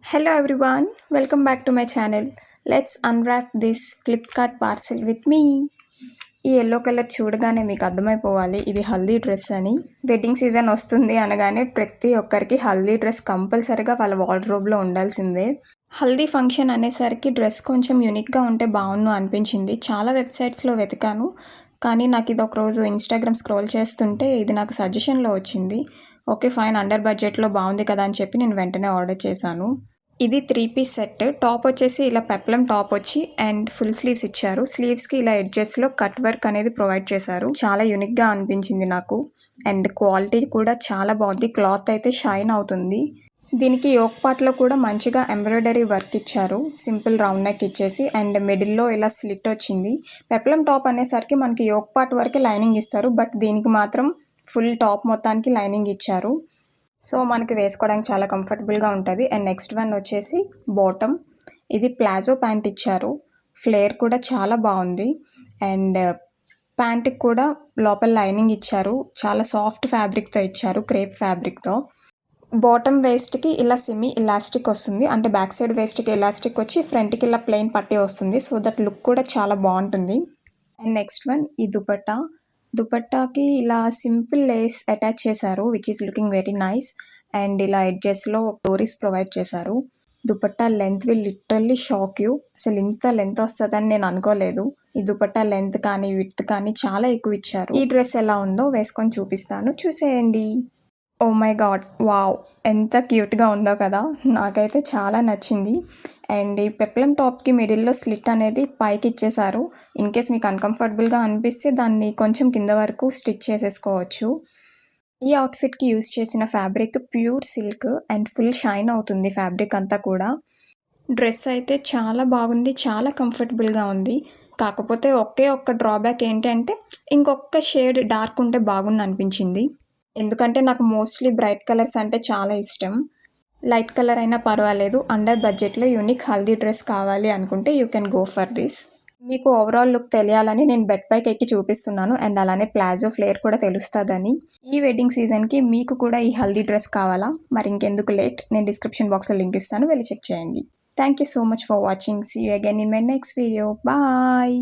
Hello everyone, welcome back to my channel. Let's unwrap this Flipkart parcel with me. ఈ yellow colour చూడగానే మీకు అర్థమైపోవాలి ఇది haldi dress అని. Wedding season వస్తుంది అనగానే ప్రతి ఒక్కరికి హల్దీ డ్రెస్ కంపల్సరీగా వాళ్ళ వార్డ్రోబ్లో ఉండాల్సిందే. హల్దీ ఫంక్షన్ అనేసరికి డ్రెస్ కొంచెం యూనిక్గా ఉంటే బాగుండు అనిపించింది. చాలా వెబ్సైట్స్లో వెతికాను, కానీ నాకు ఇది ఒకరోజు ఇన్స్టాగ్రామ్ స్క్రోల్ చేస్తుంటే ఇది నాకు సజెషన్లో వచ్చింది. ఓకే ఫైన్, అండర్ బడ్జెట్లో బాగుంది కదా అని చెప్పి నేను వెంటనే ఆర్డర్ చేశాను. ఇది 3 పీస్ సెట్. టాప్ వచ్చేసి ఇలా పెప్లం టాప్ వచ్చి అండ్ ఫుల్ స్లీవ్స్ ఇచ్చారు. స్లీవ్స్కి ఇలా ఎడ్జెస్లో కట్ వర్క్ అనేది ప్రొవైడ్ చేశారు. చాలా యూనిక్గా అనిపించింది నాకు. అండ్ క్వాలిటీ కూడా చాలా బాగుంది. క్లాత్ అయితే షైన్ అవుతుంది. దీనికి యోక్ పార్ట్లో కూడా మంచిగా ఎంబ్రాయిడరీ వర్క్ ఇచ్చారు. సింపుల్ రౌండ్ నెక్ ఇచ్చేసి అండ్ మిడిల్లో ఇలా స్లిట్ వచ్చింది. పెప్లం టాప్ అనేసరికి మనకి యోక్ పార్ట్ వరకే లైనింగ్ ఇస్తారు, బట్ దీనికి మాత్రం ఫుల్ టాప్ మొత్తానికి లైనింగ్ ఇచ్చారు. సో మనకి వేసుకోవడానికి చాలా కంఫర్టబుల్గా ఉంటుంది. అండ్ నెక్స్ట్ వన్ వచ్చేసి బాటమ్. ఇది ప్లాజో ప్యాంట్ ఇచ్చారు. ఫ్లేర్ కూడా చాలా బాగుంది. అండ్ ప్యాంట్కి కూడా లోపల లైనింగ్ ఇచ్చారు. చాలా సాఫ్ట్ ఫ్యాబ్రిక్తో ఇచ్చారు, క్రేప్ ఫ్యాబ్రిక్తో. బాటమ్ వేస్ట్కి ఇలా సెమీ ఎలాస్టిక్ వస్తుంది, అంటే బ్యాక్ సైడ్ వేస్ట్కి ఎలాస్టిక్ వచ్చి ఫ్రంట్కి ఇలా ప్లెయిన్ పట్టీ వస్తుంది. సో దట్ లుక్ కూడా చాలా బాగుంటుంది. అండ్ నెక్స్ట్ వన్ ఈ దుపట్టా. దుపట్టాకి ఇలా సింపుల్ లేస్ అటాచ్ చేశారు, which is looking very nice. And ఇలా ఎడ్జెస్లో డోరీస్ ప్రొవైడ్ చేశారు. Dupatta length will literally shock you. అసలు ఇంత లెంత్ వస్తుందని నేను అనుకోలేదు. ఈ దుపట్టా లెంత్ కానీ విడ్త్ కానీ చాలా ఎక్కువ ఇచ్చారు. ఈ డ్రెస్ ఎలా ఉందో వేసుకొని చూపిస్తాను, చూసేయండి. ఓ మై గాడ్, వావ్, ఎంత క్యూట్గా ఉందో కదా. నాకైతే చాలా నచ్చింది. అండ్ ఈ పెప్లం టాప్కి మిడిల్లో స్లిట్ అనేది పైకి ఇచ్చేశారు. ఇన్ కేస్ మీకు అన్కంఫర్టబుల్గా అనిపిస్తే దాన్ని కొంచెం కింద వరకు స్టిచ్ చేసేసుకోవచ్చు. ఈ అవుట్ఫిట్కి యూస్ చేసిన fabric pure silk and full shine అవుతుంది ఫ్యాబ్రిక్ అంతా కూడా. డ్రెస్ అయితే చాలా బాగుంది, చాలా కంఫర్టబుల్గా ఉంది. కాకపోతే ఒక్క డ్రాబ్యాక్ ఏంటంటే ఇంకొక షేడ్ డార్క్ ఉంటే బాగుంది అనిపించింది. ఎందుకంటే నాకు మోస్ట్లీ బ్రైట్ కలర్స్ అంటే చాలా ఇష్టం. లైట్ కలర్ అయినా పర్వాలేదు. అండర్ బడ్జెట్లో యూనిక్ హల్దీ డ్రెస్ కావాలి అనుకుంటే you can go for this. మీకు ఓవరాల్ లుక్ తెలియాలని నేను బెడ్ పైకి ఎక్కి చూపిస్తున్నాను. అండ్ అలానే ప్లాజో ఫ్లేర్ కూడా తెలుస్తుందని. ఈ వెడ్డింగ్ సీజన్కి మీకు కూడా ఈ హల్దీ డ్రెస్ కావాలా? మరి ఇంకెందుకు లేట్, నేను డిస్క్రిప్షన్ బాక్స్లో లింక్ ఇస్తాను, వెళ్ళి చెక్ చేయండి. Thank you so much for watching. See you again in my next video. Bye.